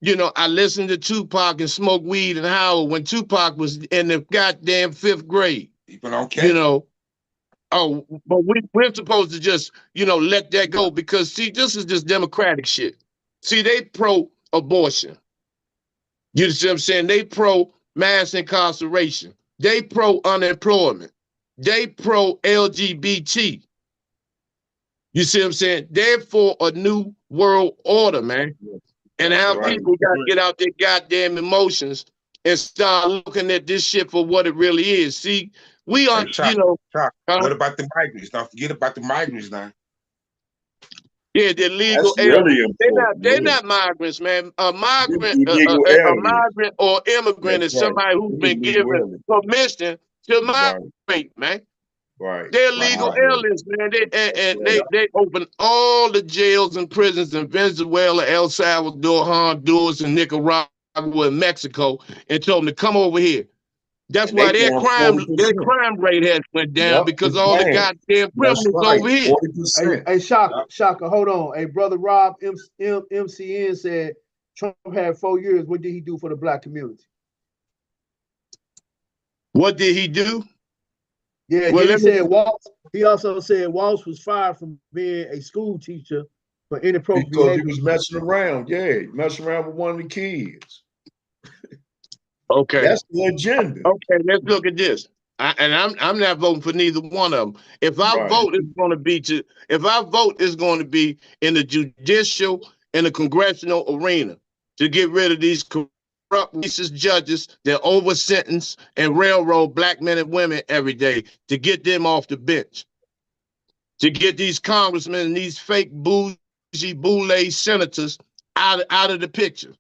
S4: You know, I listened to Tupac and smoked weed and Howard when Tupac was in the goddamn 5th grade.
S3: People don't care.
S4: You know, but we're supposed to just, you know, let that go because, see, this is just Democratic shit. See, they pro-abortion. You see what I'm saying? They pro-mass incarceration. They pro-unemployment. They pro-LGBT. You see what I'm saying? They're for a new world order, man. And how people got to get out their goddamn emotions and start looking at this shit for what it really is. See, we are, you know.
S3: What about the migrants? Don't forget about the migrants now.
S4: Yeah, they're legal.
S2: Really
S4: they're not migrants, man. A migrant or immigrant is somebody who's been given permission to migrate, man.
S2: Right.
S4: They're legal aliens, man. They open all the jails and prisons in Venezuela, El Salvador, Honduras, and Nicaragua, and Mexico, and told them to come over here. That's why their crime rate has went down because all the goddamn criminals over here.
S1: Hey, Shaka, hold on. Hey, brother Rob, MCN said Trump had 4 years. What did he do for the black community?
S4: What did he do?
S1: Yeah, well, he also said Walsh was fired from being a school teacher for inappropriate behavior.
S2: Because he was messing around. Yeah, messing around with one of the kids.
S4: Okay,
S2: that's the agenda.
S4: Okay, let's look at this. I'm not voting for neither one of them. If I vote, it's going to be in the judicial and the congressional arena to get rid of these corrupt racist judges that over sentence and railroad black men and women every day, to get them off the bench, to get these congressmen and these fake bougie boule senators out of the picture.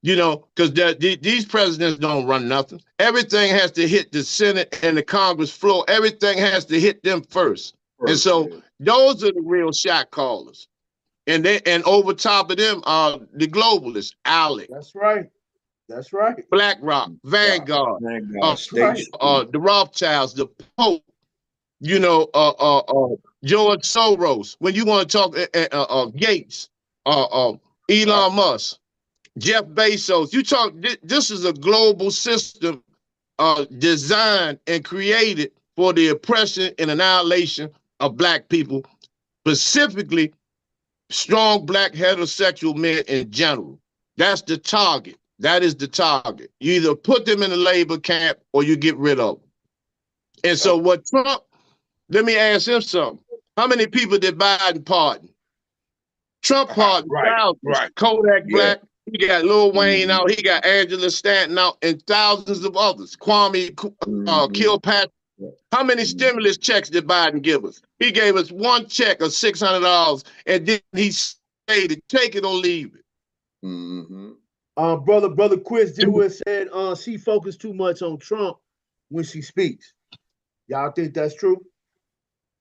S4: You know, because these presidents don't run nothing. Everything has to hit the Senate and the Congress floor. Everything has to hit them first. And so those are the real shot callers. And over top of them are the globalists, ALEC.
S1: That's right.
S4: BlackRock, Vanguard, the Rothschilds, the Pope, you know, George Soros. When you want to talk Gates, Elon Musk, Jeff Bezos, you talk, this is a global system designed and created for the oppression and annihilation of black people, specifically strong black heterosexual men in general. That's the target. That is the target. You either put them in the labor camp or you get rid of them. And so what Trump, let me ask him something. How many people did Biden pardon? Trump pardoned thousands. Kodak Black, he got Lil Wayne out, he got Angela Stanton out, and thousands of others. Kwame Kilpatrick. How many stimulus checks did Biden give us? He gave us one check of $600, and then he stated, take it or leave it.
S1: Brother Quiz Dewey said she focused too much on Trump when she speaks. Y'all think that's true?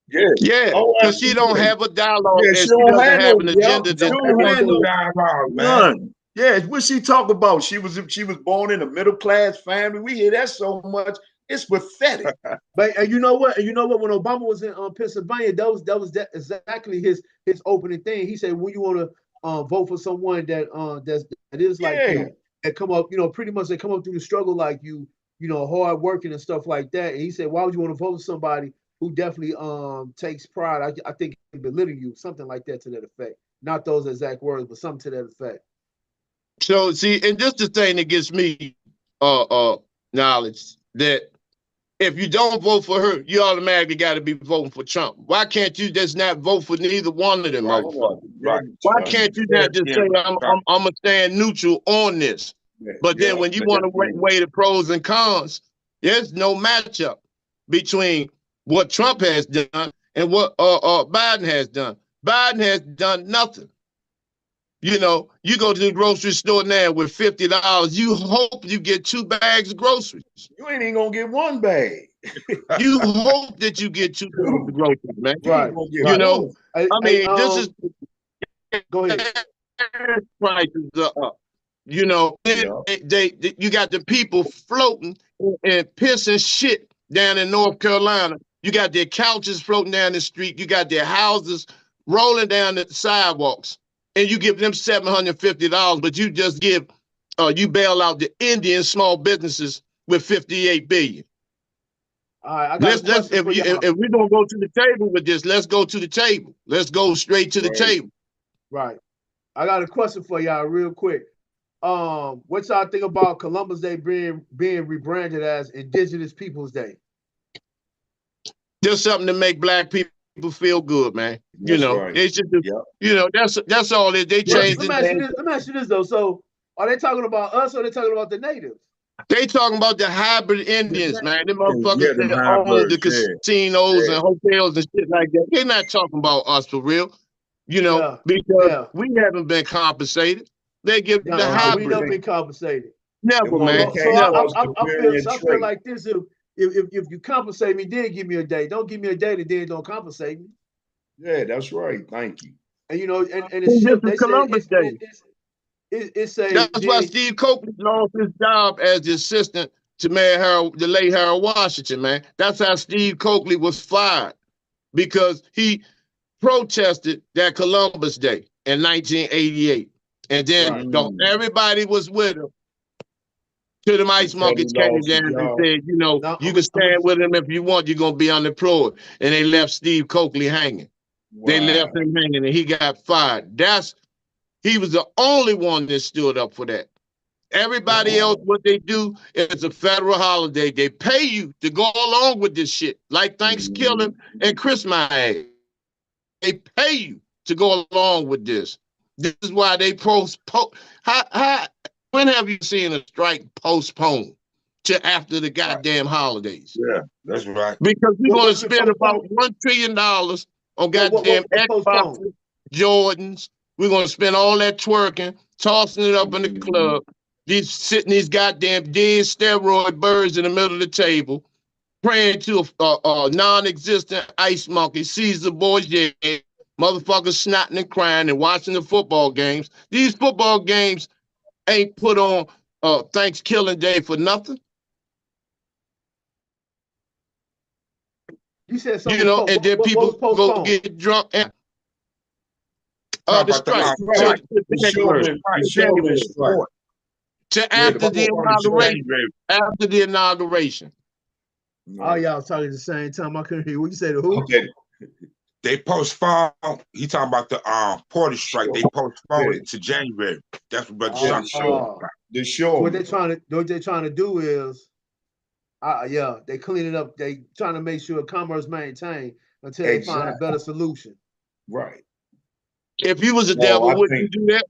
S4: Yeah, because she don't have a dialogue, and she
S2: don't
S4: doesn't have an
S2: no,
S4: agenda.
S2: She don't have no dialogue, man. Yeah, what she talk about? She was born in a middle class family. We hear that so much. It's pathetic.
S1: But and you know what? And you know what? When Obama was in Pennsylvania, that was exactly his opening thing. He said, "When you want to vote for someone that is like you, that come up, pretty much they come up through the struggle like you, hard working and stuff like that." And he said, "Why would you want to vote for somebody who definitely takes pride? I think belittle you, something like that to that effect. Not those exact words, but something to that effect."
S4: So see, and this is the thing that gives me knowledge that if you don't vote for her, you automatically got to be voting for Trump. Why can't you just not vote for neither one of them motherfuckers? Why can't you not just say I'm gonna stand neutral on this? But then when you want to weigh the pros and cons, there's no matchup between what Trump has done and what Biden has done. Biden has done nothing. You go to the grocery store now with $50. You hope you get 2 bags of groceries.
S2: You ain't even gonna get 1 bag.
S4: You hope that you get 2 bags of groceries, man.
S1: Right.
S4: This is.
S1: Go ahead.
S4: Prices are up. You got the people floating and pissing shit down in North Carolina. You got their couches floating down the street. You got their houses rolling down the sidewalks. And you give them $750, but you just you bail out the Indian small businesses with $58 billion.
S1: All right, I got
S4: if we're gonna go to the table with this, let's go to the table. Let's go straight to the table.
S1: Right. I got a question for y'all real quick. What y'all think about Columbus Day being rebranded as Indigenous Peoples Day?
S4: Just something to make black people feel good, man. It's just that's all they changed.
S1: Let me ask you this though. So are they talking about us or are they talking about the natives?
S4: They talking about the hybrid Indians, man. Them motherfuckers that own the casinos and hotels and shit like that. They're not talking about us for real. Because we haven't been compensated. They give the hybrid.
S1: We never been compensated.
S4: Never, man.
S1: So I feel like this. If you compensate me, then give me a day. Don't give me a day and then don't compensate me.
S2: Yeah, that's right. Thank you.
S1: And and it's
S4: Columbus Day. That's why Steve Copeland lost his job as the assistant to the late Harold Washington, man. That's how Steve Copeland was fired, because he protested that Columbus Day in 1988. And then everybody was with him. Till the ice monkeys came down and said, you can stand with him if you want, you're going to be unemployed. And they left Steve Coakley hanging. Wow. They left him hanging and he got fired. He was the only one that stood up for that. Everybody else, what they do is a federal holiday. They pay you to go along with this shit, like Thanksgiving and Christmas. They pay you to go along with this. This is why they postpone. When have you seen a strike postponed to after the goddamn holidays?
S3: Yeah, that's right.
S4: Because we're going to spend about $1 trillion on goddamn Xboxes, Jordans. We're going to spend all that twerking, tossing it up in the club, these goddamn dead steroid birds in the middle of the table, praying to a non-existent ice monkey, Caesar Borgia, motherfuckers snotting and crying and watching the football games. These football games ain't put on Thanksgiving Day for nothing.
S1: You said something.
S4: And then people go get drunk and the strike. To after the inauguration. After the inauguration.
S1: Oh, y'all talking at the same time. I couldn't hear what you said. Who?
S3: Okay. They postponed. He talking about the Porter strike. They postponed it to January. That's what Brother Sean showed.
S2: The
S1: So what
S2: short.
S1: they're trying to do is, yeah, they clean it up. They trying to make sure commerce maintained until they find a
S2: Exactly.
S1: better solution.
S2: Right.
S4: If you was a
S2: No,
S4: devil,
S2: I
S4: would you
S2: think
S4: do that?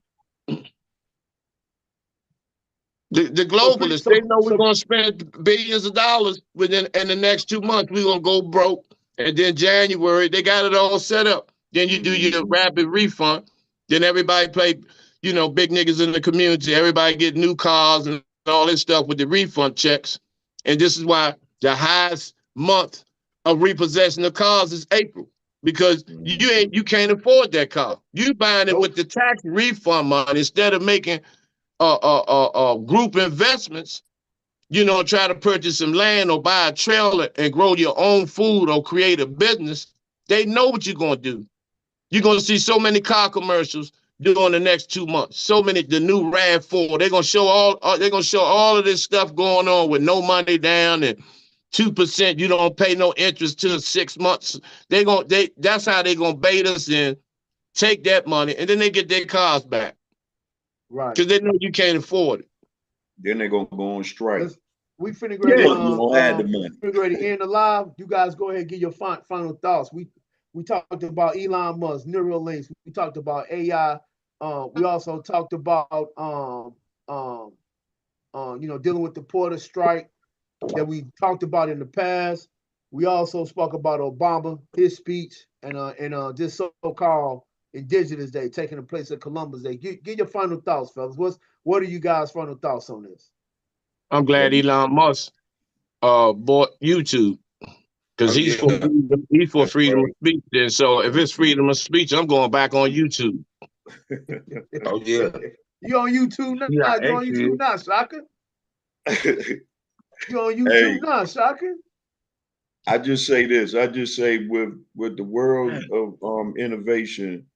S4: The
S1: So
S4: globalists, they know we're gonna spend billions of dollars within in the next 2 months. We're gonna go broke, and then January they got it all set up. Then you do your rapid refund. Then everybody play, big niggas in the community. Everybody get new cars and all this stuff with the refund checks. And this is why the highest month of repossession of cars is April, because you can't afford that car. You buying it with the tax refund money instead of making group investments, try to purchase some land or buy a trailer and grow your own food or create a business. They know what you're going to do. You're going to see so many car commercials during the next 2 months. So many, the new RAV4, they're going to show all of this stuff going on with no money down and 2%. You don't pay no interest till 6 months. That's how they're going to bait us in, take that money, and then they get their cars back.
S1: Right.
S4: Because they know you can't afford it.
S2: then they're gonna go on strike.
S1: We finna get ready,
S2: You don't have the money.
S1: finna get ready to end the live. You guys go ahead and give your final thoughts. We talked about Elon Musk, neuralink. We talked about AI. We also talked about dealing with the Porter strike that we talked about in the past. We also spoke about Obama, his speech, and this so-called Indigenous Day taking the place of Columbus Day. Give your final thoughts, fellas. What are you guys' final thoughts on this?
S4: I'm glad Elon Musk bought YouTube, because he's for freedom,
S2: That's
S4: freedom of
S2: right.
S4: speech. And so if it's freedom of speech, I'm going back on YouTube.
S3: Oh yeah.
S1: You on YouTube now?
S3: Yeah,
S1: You on YouTube now, Shaka? You on YouTube
S2: Hey,
S1: now, Shaka?
S2: I just say this. I just say with the world of innovation,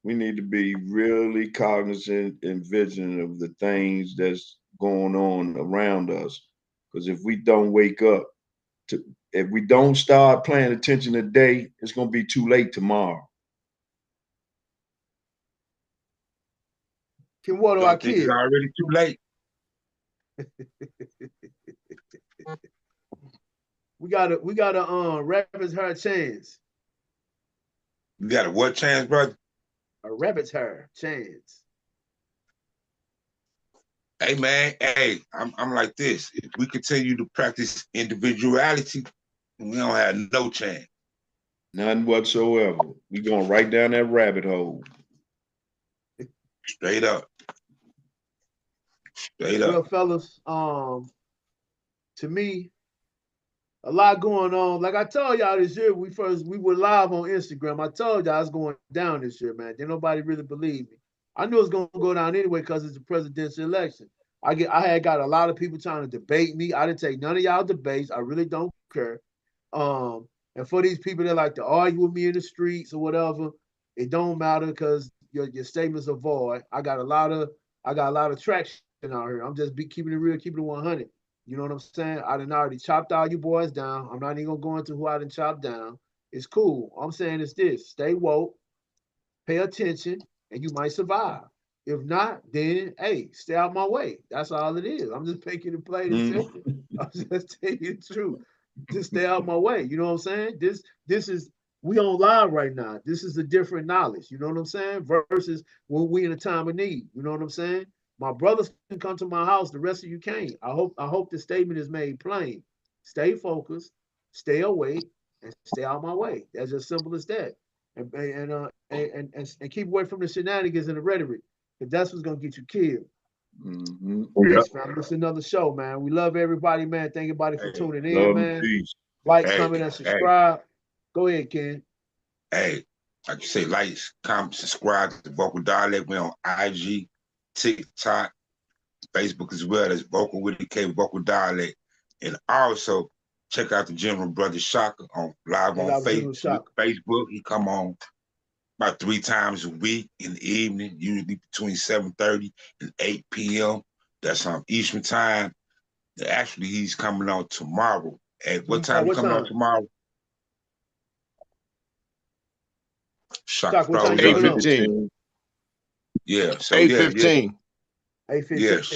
S2: we need to be really cognizant and vigilant of the things that's going on around us. Because if we don't wake up if we don't start paying attention today, it's gonna be too late tomorrow.
S1: What do I
S3: Don't think it's
S1: kid?
S3: already too late.
S1: We gotta rabbit's hair chance.
S3: You got a what chance, brother?
S1: A rabbit's hair chance.
S3: Hey man, hey, I'm like this. If we continue to practice individuality, we don't have no chance.
S2: None whatsoever. We going right down that rabbit hole.
S3: Straight up. Straight up.
S1: Well, fellas, to me, a lot going on. Like I told y'all this year, we were live on Instagram. I told y'all it's going down this year, man. Didn't nobody really believe me. I knew it was gonna go down anyway because it's a presidential election. I had got a lot of people trying to debate me. I didn't take none of y'all debates. I really don't care. And for these people that like to argue with me in the streets or whatever, it don't matter because your statements are void. I got a lot of traction out here. I'm just keeping it real, keeping it 100. You know what I'm saying? I done already chopped all you boys down. I'm not even gonna go into who I done chopped down. It's cool. All I'm saying is this: stay woke, pay attention, and you might survive. If not, then hey, stay out my way. That's all it is. I'm just making it plain and simple. I'm just telling you the truth. Just stay out my way. You know what I'm saying? This is we on live right now. This is a different knowledge. You know what I'm saying? Versus when we in a time of need. You know what I'm saying? My brothers can come to my house. The rest of you can't. I hope the statement is made plain. Stay focused, stay awake, and stay out my way. That's as simple as that. And keep away from the shenanigans and the rhetoric, because that's what's gonna get you killed. Peace, fam. This is another show, man. We love everybody, man. Thank everybody for tuning in,
S2: Love and
S1: man.
S2: peace.
S1: Like, comment, and subscribe. Go ahead, Ken.
S3: Hey, like you say, like, comment, subscribe to the Vocal Dialect. We're on IG, TikTok, Facebook as well. That's Vocal with the K, Vocal Dialect. And also check out the General Brother Shaka on live on Facebook. He come on about 3 times a week in the evening, usually between 7:30 and 8 p.m. That's on Eastern time. Actually, he's coming on tomorrow. At what time? Coming on tomorrow?
S1: Shock, what time
S4: 8:15.
S3: Yeah. So
S4: 8:15.
S1: 8:15.
S3: Yes.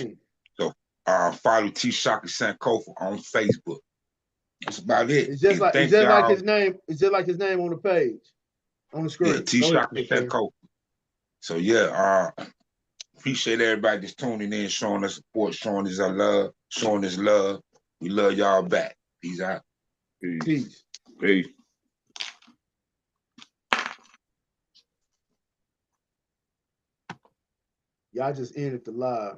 S3: So Follow T. Shaka Sankofa on Facebook. That's about it.
S1: It's just
S3: And
S1: like
S3: thank y'all.
S1: like his name. It's just like his name on the page, on the screen.
S3: Yeah, T. Shaka Sankofa. So yeah, appreciate everybody that's tuning in, showing us support, showing us our love, showing us love. We love y'all back. Peace out.
S1: Peace.
S2: Peace.
S1: Y'all just ended the live.